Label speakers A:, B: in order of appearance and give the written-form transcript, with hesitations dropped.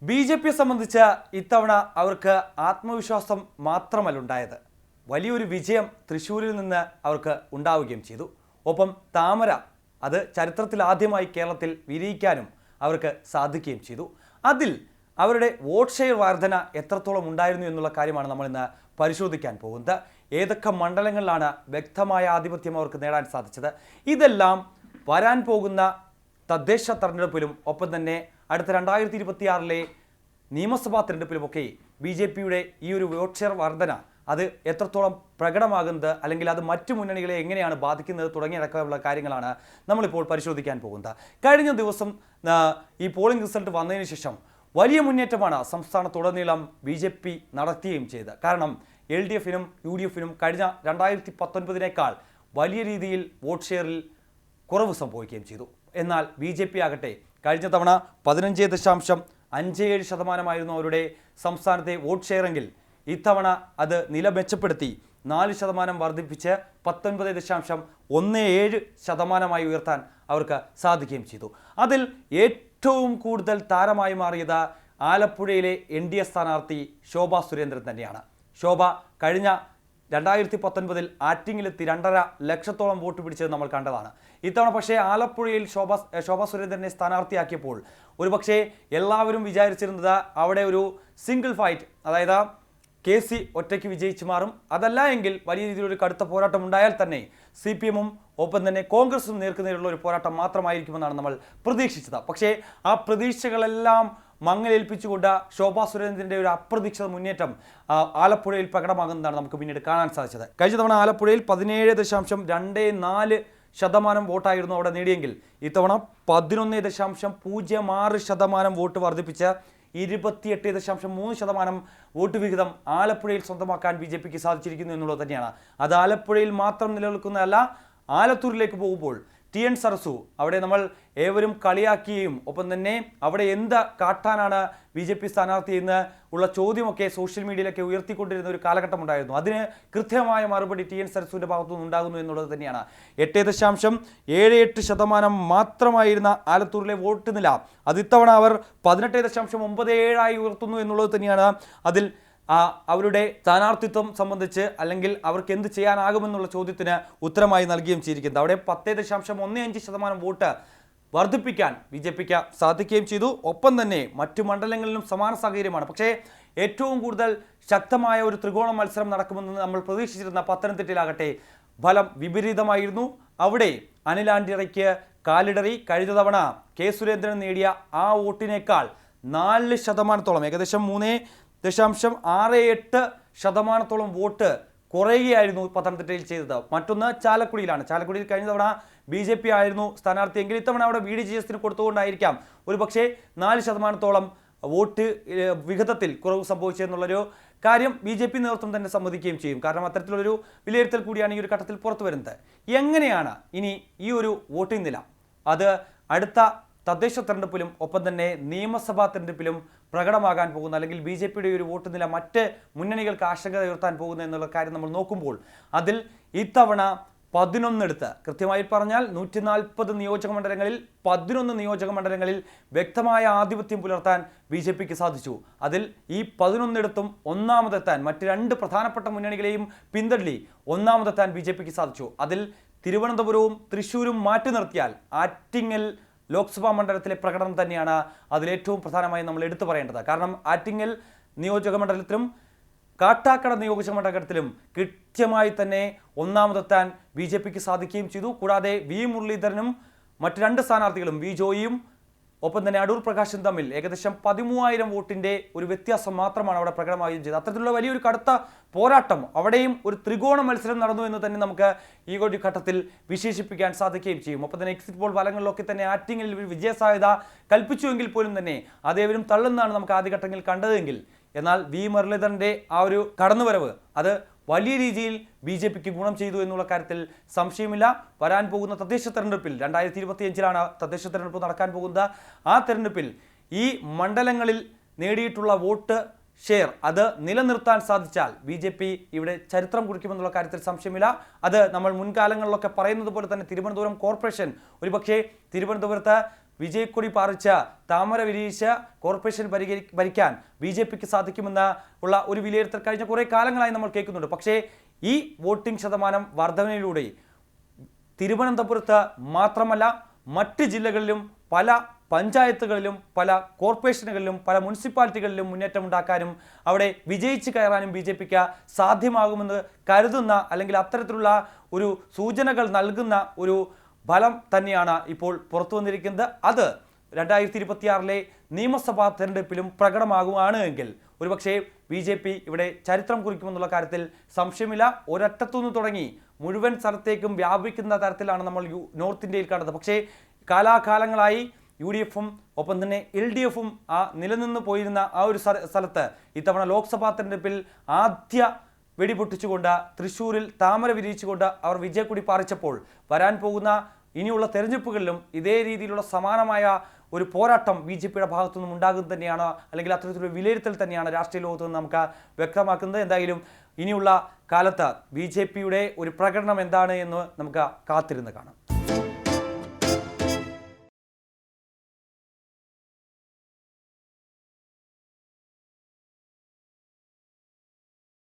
A: ബി.ജെ.പിയെ സംബന്ധിച്ച് ഇത്തവണ അവർക്ക് ആത്മവിശ്വാസം മാത്രമല്ല ഉണ്ടായത്, വലിയൊരു വിജയം തൃശ്ശൂരിൽ നിന്ന് അവർക്ക് ഉണ്ടാവുകയും ചെയ്തു. ഒപ്പം താമര അത് ചരിത്രത്തിൽ ആദ്യമായി കേരളത്തിൽ വിരിയിക്കാനും അവർക്ക് സാധിക്കുകയും ചെയ്തു. അതിൽ അവരുടെ വോട്ട് ഷെയർ വർധന എത്രത്തോളം ഉണ്ടായിരുന്നു എന്നുള്ള കാര്യമാണ് നമ്മൾ ഇന്ന് പരിശോധിക്കാൻ പോകുന്നത്. ഏതൊക്കെ മണ്ഡലങ്ങളിലാണ് വ്യക്തമായ ആധിപത്യം അവർക്ക് നേടാൻ സാധിച്ചത്, ഇതെല്ലാം വരാൻ പോകുന്ന തദ്ദേശ തെരഞ്ഞെടുപ്പിലും ഒപ്പം തന്നെ അടുത്ത 2026 നിയമസഭാ തെരഞ്ഞെടുപ്പിലുമൊക്കെ ബി.ജെ.പിയുടെ ഈ ഒരു വോട്ട് ഷെയർ വർധന അത് എത്രത്തോളം പ്രകടമാകുന്നത്, അല്ലെങ്കിൽ അത് മറ്റു മുന്നണികളെ എങ്ങനെയാണ് ബാധിക്കുന്നത് തുടങ്ങിയടക്കമുള്ള കാര്യങ്ങളാണ് നമ്മളിപ്പോൾ പരിശോധിക്കാൻ പോകുന്നത്. കഴിഞ്ഞ ദിവസം ഈ പോളിംഗ് റിസൾട്ട് വന്നതിന് ശേഷം വലിയ മുന്നേറ്റമാണ് സംസ്ഥാനത്തുടനീളം ബി.ജെ.പി നടത്തുകയും ചെയ്തത്. കാരണം LDF-നും UDF-നും കഴിഞ്ഞ 2019 വലിയ രീതിയിൽ വോട്ട് ഷെയറിൽ കുറവ് സംഭവിക്കുകയും ചെയ്തു. എന്നാൽ ബി.ജെ.പി ആകട്ടെ കഴിഞ്ഞ തവണ 15.57% അവരുടെ സംസ്ഥാനത്തെ വോട്ട് ഷെയർ എങ്കിൽ ഇത്തവണ അത് നില മെച്ചപ്പെടുത്തി 4% വർദ്ധിപ്പിച്ച് 19.17% ഉയർത്താൻ അവർക്ക് സാധിക്കുകയും ചെയ്തു. അതിൽ ഏറ്റവും കൂടുതൽ താരമായി മാറിയത് ആലപ്പുഴയിലെ NDA സ്ഥാനാർത്ഥി ശോഭ സുരേന്ദ്രൻ തന്നെയാണ്. ശോഭ കഴിഞ്ഞ 2019 ആറ്റിങ്ങിലെത്തി 2.5 ലക്ഷത്തോളം വോട്ട് പിടിച്ചത് നമ്മൾ കണ്ടതാണ്. ഇത്തവണ പക്ഷേ ആലപ്പുഴയിൽ ശോഭ സുരേന്ദ്രനെ സ്ഥാനാർത്ഥിയാക്കിയപ്പോൾ ഒരുപക്ഷെ എല്ലാവരും വിചാരിച്ചിരുന്നത് അവിടെ ഒരു സിംഗിൾ ഫൈറ്റ്, അതായത് KC ഒറ്റയ്ക്ക് വിജയിച്ചു മാറും, അതല്ല എങ്കിൽ വലിയ രീതിയിലൊരു കടുത്ത പോരാട്ടം ഉണ്ടായാൽ തന്നെ CPM-ഉം ഒപ്പം തന്നെ കോൺഗ്രസും നേർക്കുനേരുള്ള ഒരു പോരാട്ടം മാത്രമായിരിക്കുമെന്നാണ് നമ്മൾ പ്രതീക്ഷിച്ചത്. പക്ഷേ ആ പ്രതീക്ഷകളെല്ലാം മങ്ങലേൽപ്പിച്ചുകൊണ്ട് ശോഭ സുരേന്ദ്രൻ്റെ ഒരു അപ്രതീക്ഷിത മുന്നേറ്റം ആലപ്പുഴയിൽ പ്രകടമാകുന്നതാണ് നമുക്ക് പിന്നീട് കാണാൻ സാധിച്ചത്. കഴിഞ്ഞ തവണ ആലപ്പുഴയിൽ 17.24% വോട്ടായിരുന്നു അവിടെ നേടിയെങ്കിൽ ഇത്തവണ 11.06% വോട്ട് വർദ്ധിപ്പിച്ച് 28.3% വോട്ട് വിഹിതം ആലപ്പുഴയിൽ സ്വന്തമാക്കാൻ ബി.ജെ.പിക്ക് സാധിച്ചിരിക്കുന്നു എന്നുള്ളത് തന്നെയാണ്. അത് ആലപ്പുഴയിൽ മാത്രം നിലനിൽക്കുന്നതല്ല, ആലത്തൂരിലേക്ക് പോകുമ്പോൾ TN സരസു അവിടെ നമ്മൾ ഏവരും കളിയാക്കുകയും ഒപ്പം തന്നെ അവിടെ എന്ത് കാട്ടാനാണ് ബി.ജെ.പി സ്ഥാനാർത്ഥി എന്ന് ഉള്ള ചോദ്യമൊക്കെ സോഷ്യൽ മീഡിയയിലൊക്കെ ഉയർത്തിക്കൊണ്ടിരുന്ന ഒരു കാലഘട്ടം ഉണ്ടായിരുന്നു. അതിന് കൃത്യമായ മറുപടി TN സരസുവിൻ്റെ ഭാഗത്തുനിന്ന് ഉണ്ടാകുന്നു എന്നുള്ളത് തന്നെയാണ്. 8.78% മാത്രമായിരുന്ന ആലത്തൂരിലെ വോട്ട് നില അത് ഇത്തവണ അവർ 18.97 ഉയർത്തുന്നു എന്നുള്ളത് തന്നെയാണ് അതിൽ അവരുടെ സ്ഥാനാർത്ഥിത്വം സംബന്ധിച്ച് അല്ലെങ്കിൽ അവർക്ക് എന്ത് ചെയ്യാനാകുമെന്നുള്ള ചോദ്യത്തിന് ഉത്തരമായി നൽകുകയും ചെയ്തിരിക്കുന്നത്. അവിടെ 10.15% വോട്ട് വർദ്ധിപ്പിക്കാൻ ബി.ജെ.പിക്ക് സാധിക്കുകയും ചെയ്തു. ഒപ്പം തന്നെ മറ്റു മണ്ഡലങ്ങളിലും സമാന സാഹചര്യമാണ്. പക്ഷേ ഏറ്റവും കൂടുതൽ ശക്തമായ ഒരു ത്രികോണ മത്സരം നടക്കുമെന്ന് നമ്മൾ പ്രതീക്ഷിച്ചിരുന്ന പത്തനംതിട്ടയിലാകട്ടെ ഫലം വിപരീതമായിരുന്നു. അവിടെ അനിൽ ആന്റണിക്ക് കാലിടറി. കഴിഞ്ഞ തവണ K. സുരേന്ദ്രൻ നേടിയ ആ വോട്ടിനേക്കാൾ 4%, ഏകദേശം 3.68% വോട്ട് കുറയുകയായിരുന്നു പത്തനംതിട്ടയിൽ ചെയ്തത്. മറ്റൊന്ന് ചാലക്കുടിയിലാണ്. ചാലക്കുടിയിൽ കഴിഞ്ഞ തവണ ബി.ജെ.പി ആയിരുന്നു സ്ഥാനാർത്ഥിയെങ്കിൽ ഇത്തവണ അവിടെ VDGS-ന് കൊടുത്തുകൊണ്ടായിരിക്കാം ഒരു പക്ഷേ 4% വോട്ട് വിഹിതത്തിൽ കുറവ് സംഭവിച്ചെന്നുള്ളൊരു കാര്യം ബി.ജെ.പി നേതൃത്വം തന്നെ സമ്മതിക്കുകയും ചെയ്യും. കാരണം അത്തരത്തിലൊരു വിലയിരുത്തൽ കൂടിയാണ് ഈ ഒരു ഘട്ടത്തിൽ പുറത്തു വരുന്നത്. എങ്ങനെയാണ് ഇനി ഈ ഒരു വോട്ടിംഗ് നില അത് അടുത്ത തദ്ദേശ തെരഞ്ഞെടുപ്പിലും ഒപ്പം തന്നെ നിയമസഭാ തെരഞ്ഞെടുപ്പിലും പ്രകടമാകാൻ പോകുന്ന, അല്ലെങ്കിൽ ബി.ജെ.പിയുടെ ഒരു വോട്ട് നില മറ്റ് മുന്നണികൾക്ക് ആശങ്ക ഉയർത്താൻ പോകുന്നു എന്നുള്ള കാര്യം നമ്മൾ നോക്കുമ്പോൾ അതിൽ ഇത്തവണ 11 കൃത്യമായി പറഞ്ഞാൽ 140 നിയോജക മണ്ഡലങ്ങളിൽ 11 നിയോജക മണ്ഡലങ്ങളിൽ വ്യക്തമായ ആധിപത്യം പുലർത്താൻ ബി.ജെ.പിക്ക് സാധിച്ചു. അതിൽ ഈ 11 ഒന്നാമതെത്താൻ മറ്റ് 2 പ്രധാനപ്പെട്ട മുന്നണികളെയും പിന്തള്ളി ഒന്നാമതെത്താൻ ബി.ജെ.പിക്ക് സാധിച്ചു. അതിൽ തിരുവനന്തപുരവും തൃശ്ശൂരും മാറ്റി നിർത്തിയാൽ ആറ്റിങ്ങൽ ലോക്സഭാ മണ്ഡലത്തിലെ പ്രകടനം തന്നെയാണ് അതിലേറ്റവും പ്രധാനമായി നമ്മൾ എടുത്തു പറയേണ്ടത്. കാരണം ആറ്റിങ്ങൽ നിയോജക മണ്ഡലത്തിലും കാട്ടാക്കട നിയോജക മണ്ഡലത്തിലും കൃത്യമായി തന്നെ ഒന്നാമതെത്താൻ ബി.ജെ.പിക്ക് സാധിക്കുകയും ചെയ്തു. കൂടാതെ വി മുരളീധരനും മറ്റ് 2 സ്ഥാനാർത്ഥികളും വി ജോയിയും ഒപ്പം തന്നെ അടൂർ പ്രകാശും തമ്മിൽ ഏകദേശം 13,000 വോട്ടിൻ്റെ ഒരു വ്യത്യാസം മാത്രമാണ് അവിടെ പ്രകടമാവുകയും ചെയ്തത്. അത്തരത്തിലുള്ള വലിയൊരു കടുത്ത പോരാട്ടം അവിടെയും ഒരു ത്രികോണ മത്സരം നടന്നു എന്ന് തന്നെ നമുക്ക് ഈ ഒരു ഘട്ടത്തിൽ വിശേഷിപ്പിക്കാൻ സാധിക്കുകയും ചെയ്യും. ഒപ്പം തന്നെ എക്സിറ്റ് പോൾ ഫലങ്ങളിലൊക്കെ തന്നെ ആറ്റിങ്ങിൽ വിജയസാധ്യത കൽപ്പിച്ചുവെങ്കിൽ പോലും തന്നെ അതേവരും തള്ളുന്നതാണ് നമുക്ക് ആദ്യഘട്ടങ്ങളിൽ കണ്ടതെങ്കിൽ, എന്നാൽ വി മുരളീധരൻ്റെ ആ ഒരു കടന്നുവരവ് അത് വലിയ രീതിയിൽ ബി.ജെ.പിക്ക് ഗുണം ചെയ്തു എന്നുള്ള കാര്യത്തിൽ സംശയമില്ല. വരാൻ പോകുന്ന തദ്ദേശ തെരഞ്ഞെടുപ്പിൽ 2025 തദ്ദേശ തെരഞ്ഞെടുപ്പ് നടക്കാൻ പോകുന്നത്. ആ തെരഞ്ഞെടുപ്പിൽ ഈ മണ്ഡലങ്ങളിൽ നേടിയിട്ടുള്ള വോട്ട് ഷെയർ അത് നിലനിർത്താൻ സാധിച്ചാൽ ബി.ജെ.പി ഇവിടെ ചരിത്രം കുറിക്കുമെന്നുള്ള കാര്യത്തിൽ സംശയമില്ല. അത് നമ്മൾ മുൻകാലങ്ങളിലൊക്കെ പറയുന്നത് പോലെ തന്നെ തിരുവനന്തപുരം കോർപ്പറേഷൻ ഒരുപക്ഷേ തിരുവനന്തപുരത്ത് വിജയക്കൊടി പാറിച്ച താമര വിരിയിച്ച കോർപ്പറേഷൻ ഭരിക്കാൻ BJPക്ക് സാധിക്കുമെന്ന ഉള്ള ഒരു വിലയിരുത്തൽ കഴിഞ്ഞ കുറേ കാലങ്ങളായി നമ്മൾ കേൾക്കുന്നുണ്ട്. പക്ഷേ ഈ വോട്ടിംഗ് ശതമാനം വർധനയിലൂടെ തിരുവനന്തപുരത്ത് മാത്രമല്ല മറ്റ് ജില്ലകളിലും പല പഞ്ചായത്തുകളിലും പല കോർപ്പറേഷനുകളിലും പല മുനിസിപ്പാലിറ്റികളിലും മുന്നേറ്റമുണ്ടാക്കാനും അവിടെ വിജയിച്ച് കയറാനും BJPക്ക് സാധ്യമാകുമെന്ന് കരുതുന്ന അല്ലെങ്കിൽ അത്തരത്തിലുള്ള ഒരു സൂചനകൾ നൽകുന്ന ഒരു ഫലം തന്നെയാണ് ഇപ്പോൾ പുറത്തു വന്നിരിക്കുന്നത്. അത് 2026 നിയമസഭാ തെരഞ്ഞെടുപ്പിലും പ്രകടമാകുകയാണ് എങ്കിൽ ഒരുപക്ഷെ BJP ഇവിടെ ചരിത്രം കുറിക്കുമെന്നുള്ള കാര്യത്തിൽ സംശയമില്ല. ഒരറ്റത്തുനിന്ന് തുടങ്ങി മുഴുവൻ സ്ഥലത്തേക്കും വ്യാപിക്കുന്ന തരത്തിലാണ് നമ്മൾ നോർത്ത് ഇന്ത്യയിൽ കണ്ടത്. പക്ഷേ കാലാകാലങ്ങളായി UDFും ഒപ്പം തന്നെ LDFും നിലനിന്ന് പോയിരുന്ന ആ ഒരു സ്ഥലത്ത് ഇത്തവണ ലോക്സഭാ തെരഞ്ഞെടുപ്പിൽ ആദ്യ വെടിപൊട്ടിച്ചുകൊണ്ട് തൃശ്ശൂരിൽ താമര വിരിയിച്ചുകൊണ്ട് അവർ വിജയക്കൊടി പാറിച്ചപ്പോൾ വരാൻ പോകുന്ന ഇനിയുള്ള തെരഞ്ഞെടുപ്പുകളിലും ഇതേ രീതിയിലുള്ള സമാനമായ ഒരു പോരാട്ടം BJPയുടെ ഭാഗത്തു നിന്നും ഉണ്ടാകുന്നത് തന്നെയാണ്, അല്ലെങ്കിൽ അത്തരത്തിലൊരു വിലയിരുത്തൽ തന്നെയാണ് രാഷ്ട്രീയ ലോകത്ത് നിന്ന് നമുക്ക് വ്യക്തമാക്കുന്നത്. എന്തായാലും ഇനിയുള്ള കാലത്ത് BJPയുടെ ഒരു പ്രകടനം എന്താണ് എന്ന് നമുക്ക് കാത്തിരുന്ന് കാണാം.